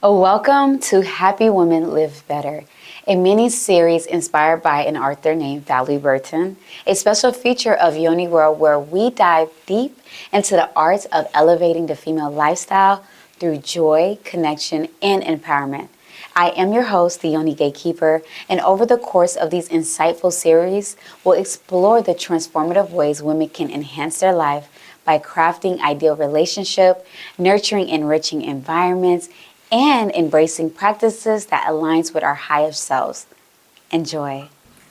Welcome to Happy Women Live Better, a mini-series inspired by an author named Valorie Burton, a special feature of Yoni World where we dive deep into the arts of elevating the female lifestyle through joy, connection, and empowerment. I am your host, the Yoni Gatekeeper, and over the course of these insightful series, we'll explore the transformative ways women can enhance their life by crafting ideal relationships, nurturing enriching environments, and embracing practices that aligns with our higher selves. Enjoy.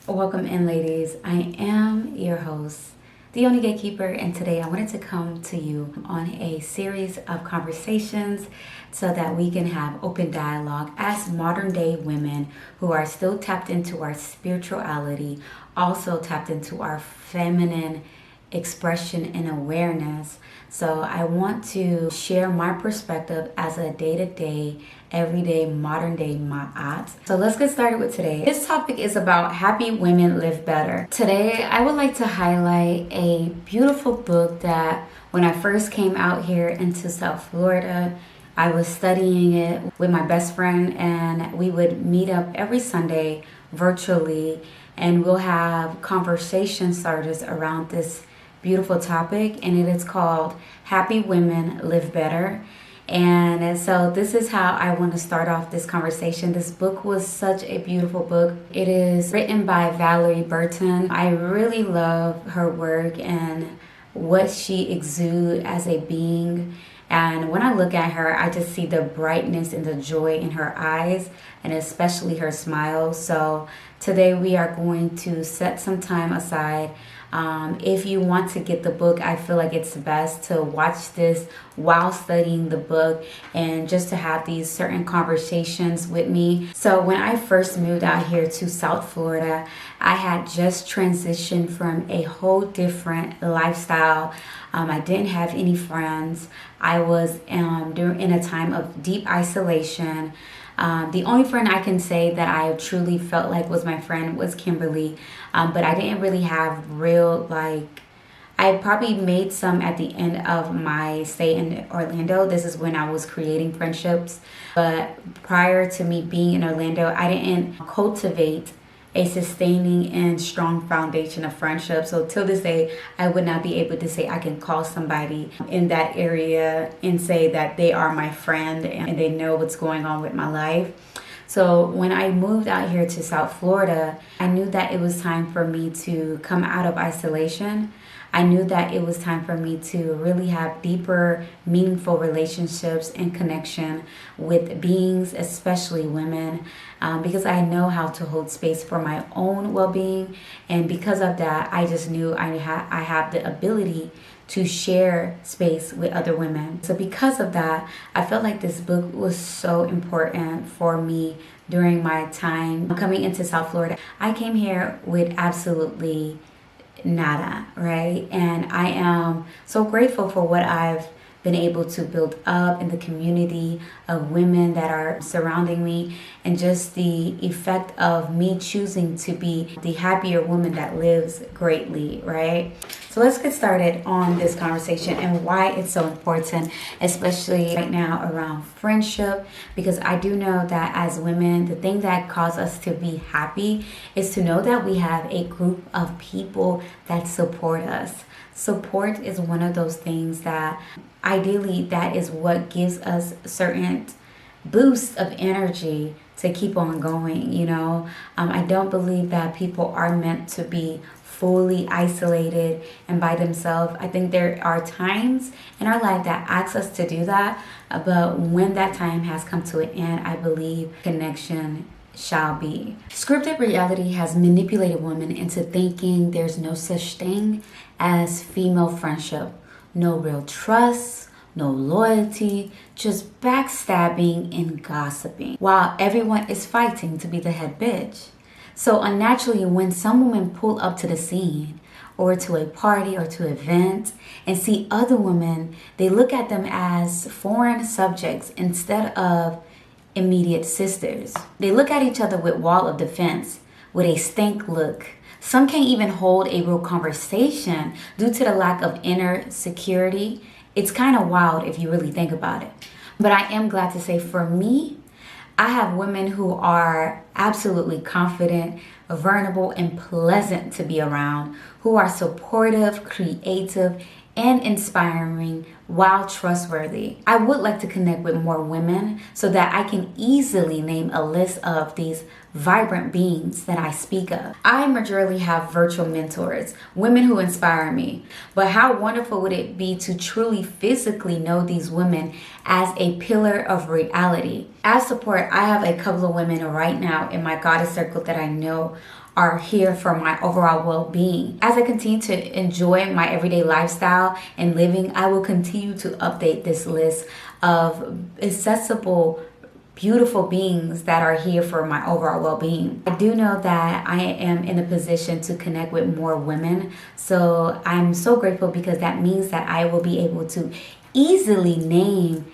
Welcome in, ladies. I am your host, the Yoni Gatekeeper, and today I wanted to come to you on a series of conversations so that we can have open dialogue as modern day women who are still tapped into our spirituality, also tapped into our feminine expression and awareness. So I want to share my perspective as a day-to-day, everyday, modern day ma'at. So let's get started with today. This topic is about happy women live better. Today, I would like to highlight a beautiful book that when I first came out here into South Florida, I was studying it with my best friend, and we would meet up every Sunday virtually, and we'll have conversation starters around this beautiful topic, and it is called Happy Women Live Better. And so this is how I want to start off this conversation. This book was such a beautiful book. It is written by Valorie Burton. I really love her work and what she exudes as a being. And when I look at her, I just see the brightness and the joy in her eyes, and especially her smile. So today we are going to set some time aside. If you want to get the book, I feel like it's best to watch this while studying the book and just to have these certain conversations with me. So when I first moved out here to South Florida, I had just transitioned from a whole different lifestyle. I didn't have any friends. I was in a time of deep isolation. The only friend I can say that I truly felt like was my friend was Kimberly, but I didn't really have real, I probably made some at the end of my stay in Orlando. This is when I was creating friendships, but prior to me being in Orlando, I didn't cultivate a sustaining and strong foundation of friendship. So till this day, I would not be able to say I can call somebody in that area and say that they are my friend and they know what's going on with my life. So when I moved out here to South Florida, I knew that it was time for me to come out of isolation. I knew that it was time for me to really have deeper, meaningful relationships and connection with beings, especially women, because I know how to hold space for my own well-being. And because of that, I just knew I have the ability to share space with other women. So because of that, I felt like this book was so important for me during my time coming into South Florida. I came here with absolutely nada, right? And I am so grateful for what I've been able to build up in the community of women that are surrounding me, and just the effect of me choosing to be the happier woman that lives greatly, right? So let's get started on this conversation and why it's so important, especially right now around friendship, because I do know that as women, the thing that causes us to be happy is to know that we have a group of people that support us. Support is one of those things that ideally that is what gives us certain boosts of energy to keep on going, you know. I don't believe that people are meant to be fully isolated and by themselves. I think there are times in our life that asks us to do that, but when that time has come to an end, I believe connection shall be. Scripted reality has manipulated women into thinking there's no such thing as female friendship. No real trust, no loyalty, just backstabbing and gossiping, while everyone is fighting to be the head bitch. So unnaturally, when some women pull up to the scene or to a party or to an event and see other women, they look at them as foreign subjects instead of immediate sisters. They look at each other with wall of defense, with a stank look. Some can't even hold a real conversation due to the lack of inner security. It's kind of wild if you really think about it. But I am glad to say for me, I have women who are absolutely confident, vulnerable, and pleasant to be around, who are supportive, creative, and inspiring while trustworthy. I would like to connect with more women so that I can easily name a list of these vibrant beings that I speak of. I majorly have virtual mentors, women who inspire me. But how wonderful would it be to truly physically know these women as a pillar of reality? As support, I have a couple of women right now in my goddess circle that I know are here for my overall well-being. As I continue to enjoy my everyday lifestyle and living, I will continue to update this list of accessible, beautiful beings that are here for my overall well-being. I do know that I am in a position to connect with more women, so I'm so grateful because that means that I will be able to easily name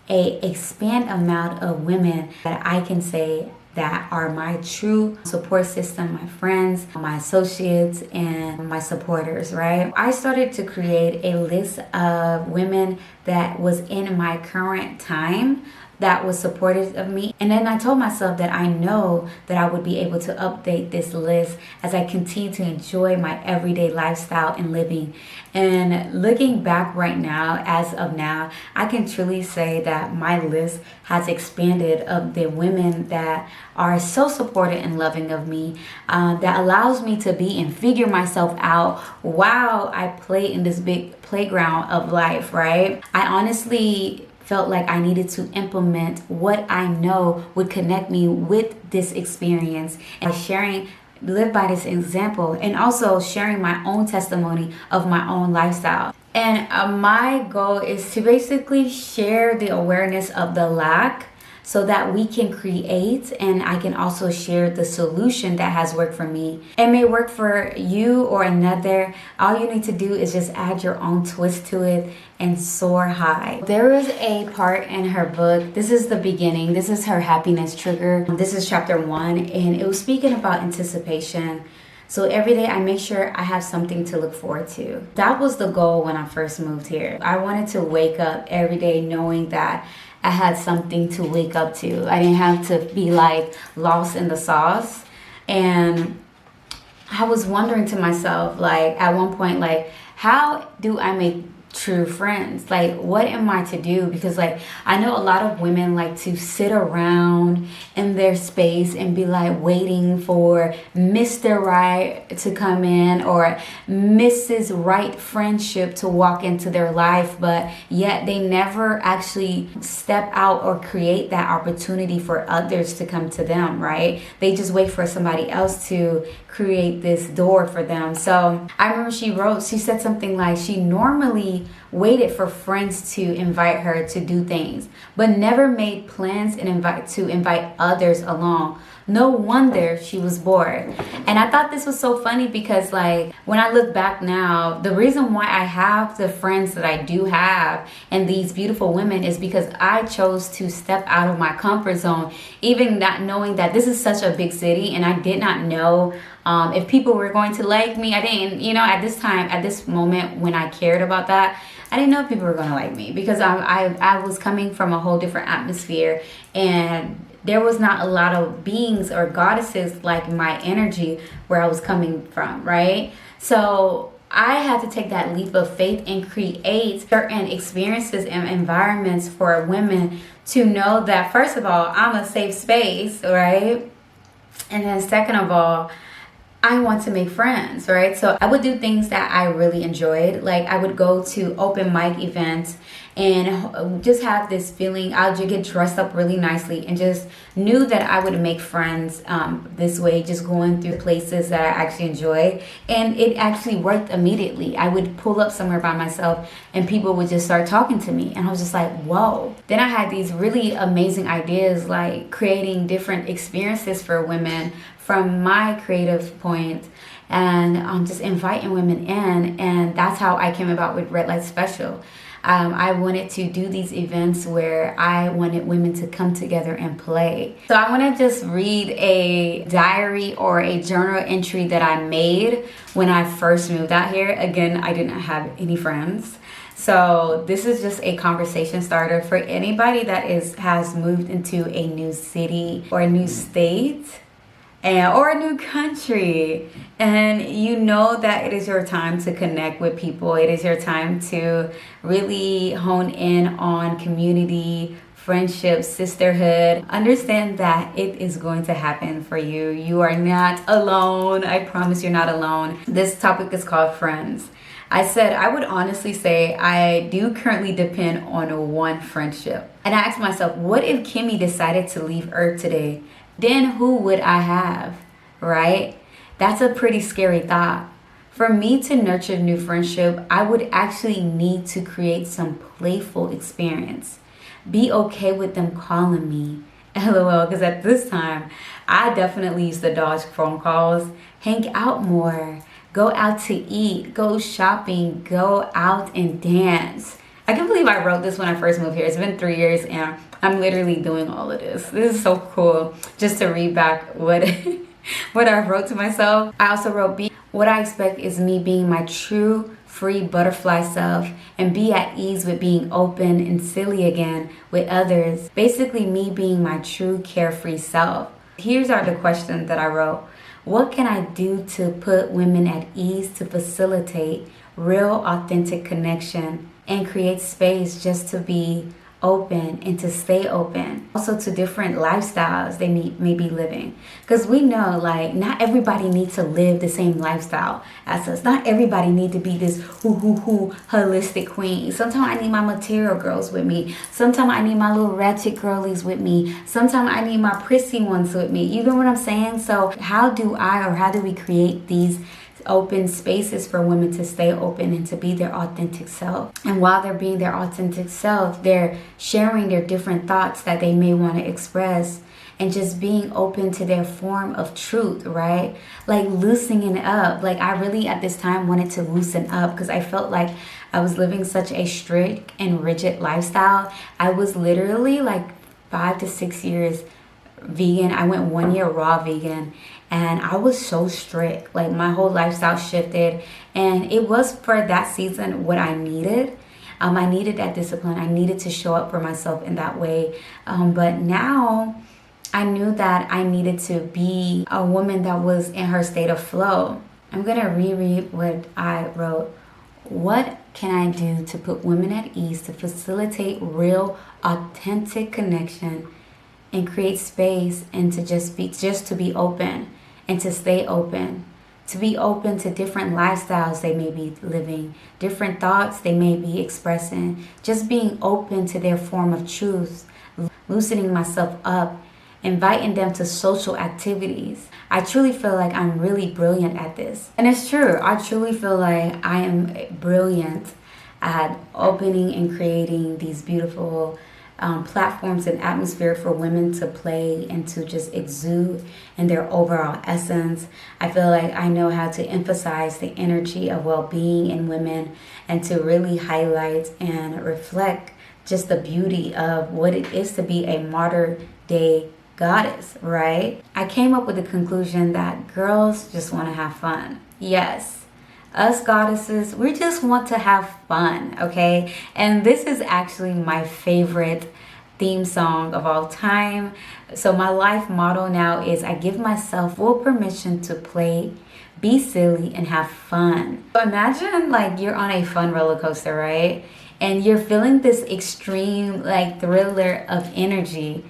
a expand amount of women that I can say that are my true support system, my friends, my associates, and my supporters, right? I started to create a list of women that was in my current time that was supportive of me. And then I told myself that I know that I would be able to update this list as I continue to enjoy my everyday lifestyle and living. And looking back right now, as of now, I can truly say that my list has expanded of the women that are so supportive and loving of me, that allows me to be and figure myself out while I play in this big playground of life, right? I honestly felt like I needed to implement what I know would connect me with this experience and live by this example, and also sharing my own testimony of my own lifestyle. And my goal is to basically share the awareness of the lack so that we can create, and I can also share the solution that has worked for me. It may work for you or another. All you need to do is just add your own twist to it and soar high. There is a part in her book, this is the beginning, this is her happiness trigger. This is chapter 1, and it was speaking about anticipation. So every day I make sure I have something to look forward to. That was the goal when I first moved here. I wanted to wake up every day knowing that I had something to wake up to. I didn't have to be like lost in the sauce. And I was wondering to myself, like at one point, like, how do I make true friends? Like, what am I to do? Because like I know a lot of women like to sit around in their space and be like waiting for Mr. Right to come in or Mrs. Right friendship to walk into their life, but yet they never actually step out or create that opportunity for others to come to them, right? They just wait for somebody else to create this door for them. So I remember she said something like she normally waited for friends to invite her to do things, but never made plans and invite others along. No wonder she was bored. And I thought this was so funny because like when I look back now, the reason why I have the friends that I do have and these beautiful women is because I chose to step out of my comfort zone, even not knowing that this is such a big city, and I did not know if people were going to like me. I didn't, at this moment when I cared about that, I didn't know if people were going to like me because I was coming from a whole different atmosphere, and there was not a lot of beings or goddesses like my energy where I was coming from, right? So I had to take that leap of faith and create certain experiences and environments for women to know that, first of all, I'm a safe space, right? And then second of all, I want to make friends, right? So I would do things that I really enjoyed. Like I would go to open mic events and just have this feeling. I would get dressed up really nicely and just knew that I would make friends this way, just going through places that I actually enjoy. And it actually worked immediately. I would pull up somewhere by myself and people would just start talking to me. And I was just like, whoa. Then I had these really amazing ideas, like creating different experiences for women from my creative point, and just inviting women in. And that's how I came about with Red Light Special. I wanted to do these events where I wanted women to come together and play. So I want to just read a diary or a journal entry that I made when I first moved out here. Again, I didn't have any friends. So this is just a conversation starter for anybody that has moved into a new city or a new state or a new country, and you know that it is your time to connect with people. It is your time to really hone in on community, friendship, sisterhood. Understand that it is going to happen for you. You are not alone. I promise you're not alone. This topic is called friends. I said I would honestly say I do currently depend on one friendship. And I asked myself, what if Kimmy decided to leave Earth today? Then who would I have, right? That's a pretty scary thought. For me to nurture new friendship, I would actually need to create some playful experience. Be okay with them calling me, LOL, because at this time, I definitely used to dodge phone calls, hang out more, go out to eat, go shopping, go out and dance. I can't believe I wrote this when I first moved here. It's been 3 years and I'm literally doing all of this. This is so cool just to read back what what I wrote to myself. I also wrote, what I expect is me being my true, free butterfly self and be at ease with being open and silly again with others. Basically me being my true carefree self. Here's the question that I wrote. What can I do to put women at ease to facilitate real, authentic connection and create space just to be open and to stay open? Also to different lifestyles they may be living. Because we know like not everybody needs to live the same lifestyle as us. Not everybody need to be this holistic queen. Sometimes I need my material girls with me. Sometimes I need my little ratchet girlies with me. Sometimes I need my prissy ones with me. You know what I'm saying? So how do we create these open spaces for women to stay open and to be their authentic self? And while they're being their authentic self, they're sharing their different thoughts that they may want to express and just being open to their form of truth, right? Like loosening up. Like I really at this time wanted to loosen up because I felt like I was living such a strict and rigid lifestyle. I was literally like 5 to 6 years vegan. I went 1 year raw vegan. And I was so strict, like my whole lifestyle shifted, and it was for that season what I needed. I needed that discipline. I needed to show up for myself in that way. But now I knew that I needed to be a woman that was in her state of flow. I'm gonna reread what I wrote. What can I do to put women at ease to facilitate real, authentic connection and create space and to just to be open and to stay open, to be open to different lifestyles they may be living, different thoughts they may be expressing, just being open to their form of truth, loosening myself up, inviting them to social activities. I truly feel like I'm really brilliant at this. And it's true, I truly feel like I am brilliant at opening and creating these beautiful platforms and atmosphere for women to play and to just exude in their overall essence. I feel like I know how to emphasize the energy of well-being in women and to really highlight and reflect just the beauty of what it is to be a modern day goddess, right? I came up with the conclusion that girls just want to have fun. Yes. Us goddesses, we just want to have fun, okay? And this is actually my favorite theme song of all time. So my life motto now is I give myself full permission to play, be silly, and have fun. So imagine like you're on a fun roller coaster, right? And you're feeling this extreme like thriller of energy.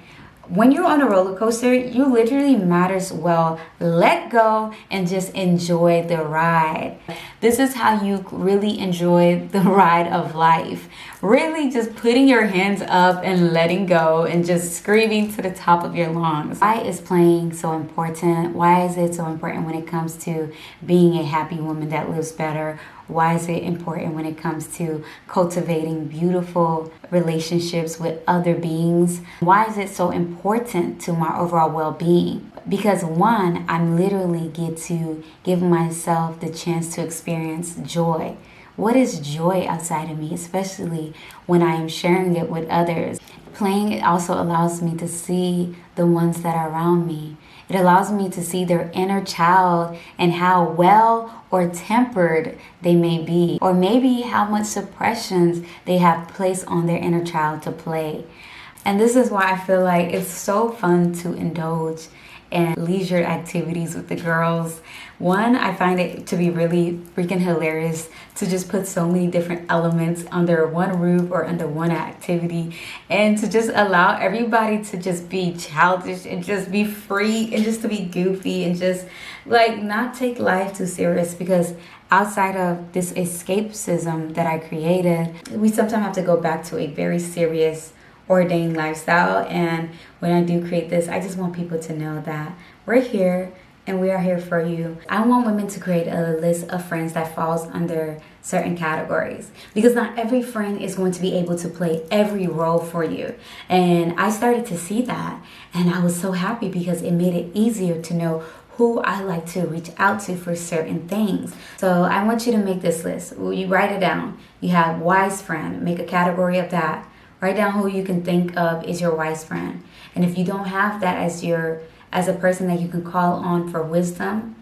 When you're on a roller coaster, you literally might as well let go and just enjoy the ride. This is how you really enjoy the ride of life. Really just putting your hands up and letting go and just screaming to the top of your lungs. Why is playing so important? Why is it so important when it comes to being a happy woman that lives better? Why is it important when it comes to cultivating beautiful relationships with other beings? Why is it so important to my overall well-being? Because one, I'm literally get to give myself the chance to experience joy what is joy outside of me, especially when I am sharing it with others. Playing it also allows me to see the ones that are around me. It allows me to see their inner child and how well or tempered they may be, or maybe how much suppressions they have placed on their inner child to play. And this is why I feel like it's so fun to indulge in leisure activities with the girls. One, I find it to be really freaking hilarious to just put so many different elements under one roof or under one activity, and to just allow everybody to just be childish and just be free and just to be goofy and just like not take life too serious. Because outside of this escapism that I created, we sometimes have to go back to a very serious ordained lifestyle. And when I do create this, I just want people to know that we're here and we are here for you. I want women to create a list of friends that falls under certain categories, because not every friend is going to be able to play every role for you. And I started to see that, and I was so happy because it made it easier to know who I like to reach out to for certain things. So I want you to make this list. You write it down. You have wise friend, make a category of that. Write down who you can think of is your wise friend. And if you don't have that as a person that you can call on for wisdom,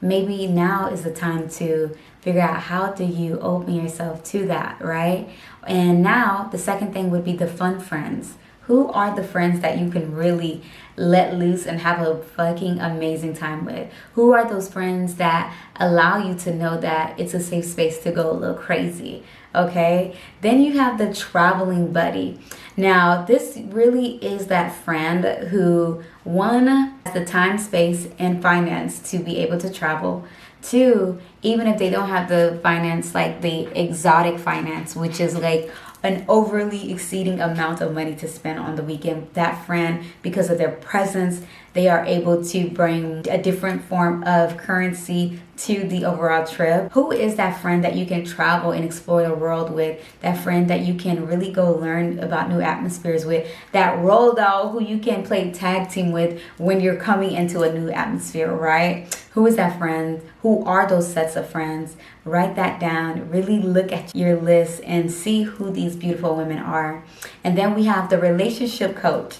maybe now is the time to figure out how do you open yourself to that, right? And now the second thing would be the fun friends. Who are the friends that you can really let loose and have a fucking amazing time with? Who are those friends that allow you to know that it's a safe space to go a little crazy? Okay, then you have the traveling buddy. Now, this really is that friend who, one, has the time, space, and finance to be able to travel. Two, even if they don't have the finance, like the exotic finance, which is like an overly exceeding amount of money to spend on the weekend, that friend, because of their presence, they are able to bring a different form of currency to the overall trip. Who is that friend that you can travel and explore the world with? That friend that you can really go learn about new atmospheres with? That role doll who you can play tag team with when you're coming into a new atmosphere, right? Who is that friend? Who are those sets of friends? Write that down. Really look at your list and see who these beautiful women are. And then we have the relationship coach.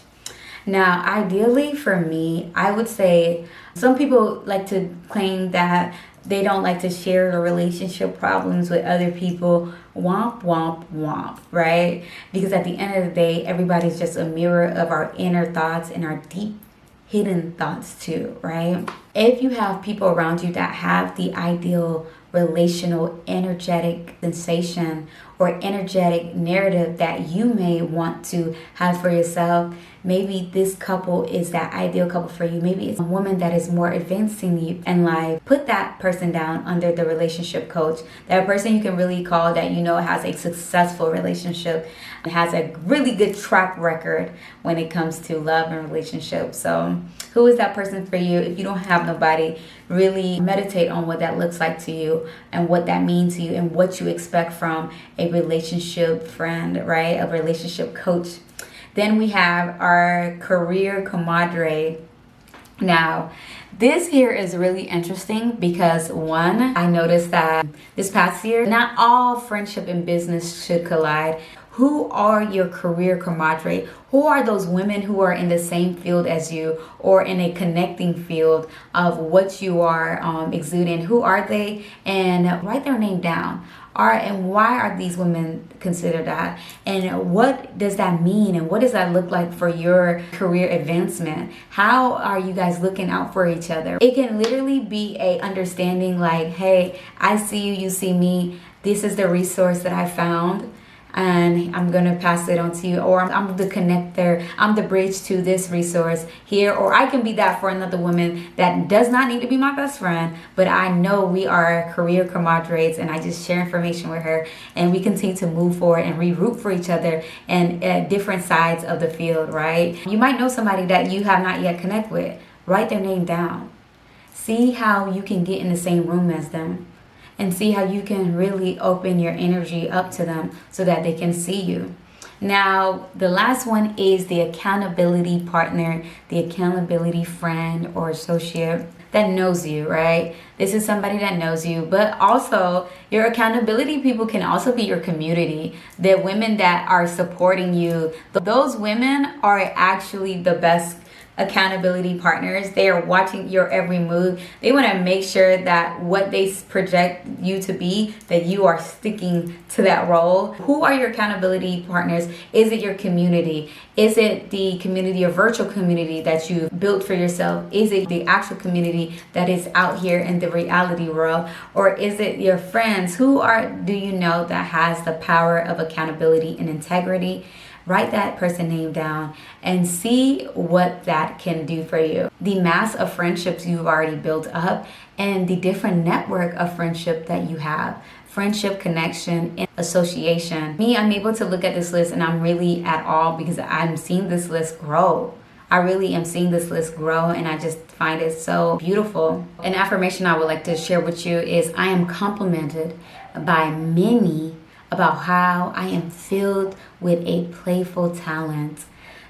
Now, ideally for me, I would say some people like to claim that they don't like to share their relationship problems with other people. Womp, womp, womp, right? Because at the end of the day, everybody's just a mirror of our inner thoughts and our deep hidden thoughts too, right? If you have people around you that have the ideal relational energetic sensation or energetic narrative that you may want to have for yourself, maybe this couple is that ideal couple for you. Maybe it's a woman that is more advancing you in life. Put that person down under the relationship coach. That person you can really call that you know has a successful relationship and has a really good track record when it comes to love and relationships. So who is that person for you? If you don't have nobody, really meditate on what that looks like to you and what that means to you and what you expect from a relationship friend, right? A relationship coach. Then we have our career compadre. Now, this here is really interesting because one, I noticed that this past year, not all friendship and business should collide. Who are your career compadre? Who are those women who are in the same field as you or in a connecting field of what you are exuding? Who are they? And write their name down. And why are these women considered that? And what does that mean? And what does that look like for your career advancement? How are you guys looking out for each other? It can literally be a understanding like, hey, I see you, you see me. This is the resource that I found, and I'm gonna pass it on to you, or I'm the connector, I'm the bridge to this resource here, or I can be that for another woman that does not need to be my best friend, but I know we are career compadres, and I just share information with her, and we continue to move forward and re-root for each other and at different sides of the field, right? You might know somebody that you have not yet connect with. Write their name down. See how you can get in the same room as them, and see how you can really open your energy up to them so that they can see you. Now, the last one is the accountability partner, the accountability friend or associate that knows you, right? This is somebody that knows you, but also your accountability people can also be your community. The women that are supporting you, those women are actually the best accountability partners. They are watching your every move. They want to make sure that what they project you to be, that you are sticking to that role. Who are your accountability partners? Is it your community? Is it the community, a virtual community that you built for yourself? Is it the actual community that is out here in the reality world? Or is it your friends? Do you know that has the power of accountability and integrity? Write that person name down and see what that can do for you. The mass of friendships you've already built up and the different network of friendship that you have. Friendship, connection, and association. I'm able to look at this list and I'm really at awe because I'm seeing this list grow. I really am seeing this list grow and I just find it so beautiful. An affirmation I would like to share with you is I am complimented by many about how I am filled with a playful talent.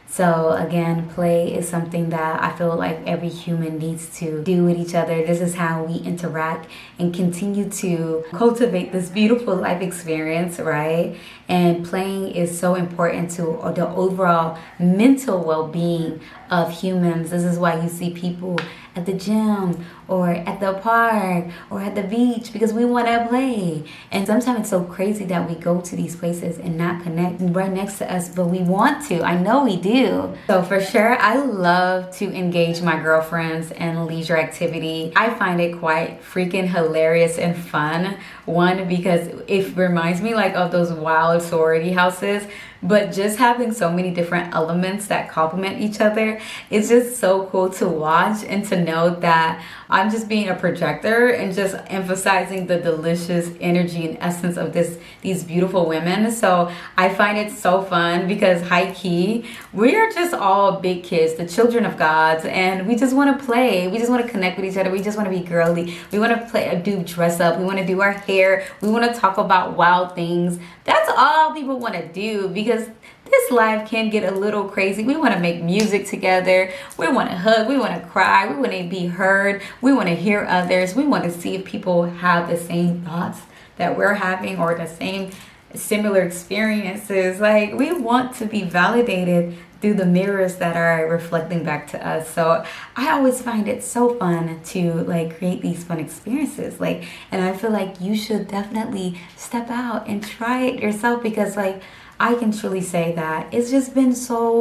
So again, play is something that I feel like every human needs to do with each other. This is how we interact and continue to cultivate this beautiful life experience, right? And playing is so important to the overall mental well-being of humans. This is why you see people at the gym or at the park or at the beach because we want to play. And sometimes it's so crazy that we go to these places and not connect right next to us, but we want to. I know we do. So for sure, I love to engage my girlfriends in leisure activity. I find it quite freaking hilarious and fun. One, because it reminds me like of those wild sorority houses, but just having so many different elements that complement each other, it's just so cool to watch and to know that I'm just being a projector and just emphasizing the delicious energy and essence of these beautiful women. So I find it so fun because high key, we are just all big kids, the children of God, and we just want to play. We just want to connect with each other. We just want to be girly. We want to dress up. We want to do our hair. We want to talk about wild things. That's all people want to do because this life can get a little crazy. We want to make music together. We want to hug. We want to cry. We want to be heard. We want to hear others. We want to see if people have the same thoughts that we're having or the same similar experiences. Like, we want to be validated through the mirrors that are reflecting back to us. So I always find it so fun to like create these fun experiences. And I feel like you should definitely step out and try it yourself because I can truly say that it's just been so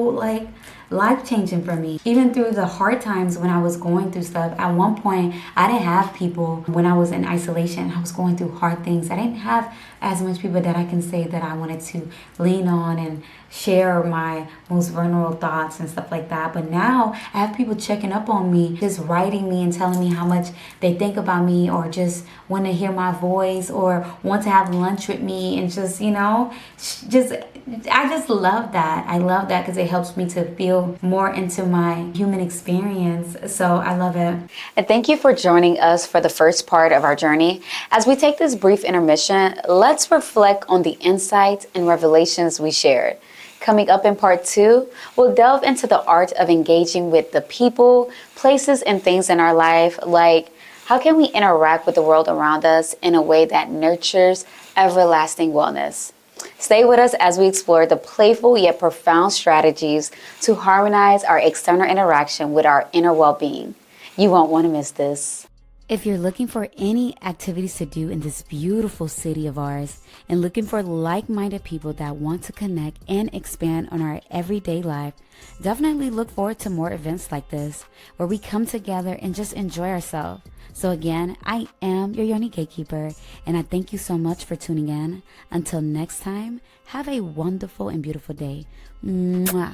life-changing for me. Even through the hard times when I was going through stuff, at one point I didn't have people. When I was in isolation, I was going through hard things. I didn't have as much people that I can say that I wanted to lean on and share my most vulnerable thoughts and stuff like that. But now I have people checking up on me, just writing me and telling me how much they think about me or just want to hear my voice or want to have lunch with me and I just love that. I love that because it helps me to feel more into my human experience. So I love it. And thank you for joining us for the first part of our journey. As we take this brief intermission, let's reflect on the insights and revelations we shared. Coming up in part 2, we'll delve into the art of engaging with the people, places, and things in our life, like how can we interact with the world around us in a way that nurtures everlasting wellness. Stay with us as we explore the playful yet profound strategies to harmonize our external interaction with our inner well-being. You won't want to miss this. If you're looking for any activities to do in this beautiful city of ours and looking for like-minded people that want to connect and expand on our everyday life, definitely look forward to more events like this where we come together and just enjoy ourselves. So again, I am your Yoni Gatekeeper, and I thank you so much for tuning in. Until next time, have a wonderful and beautiful day. Mwah.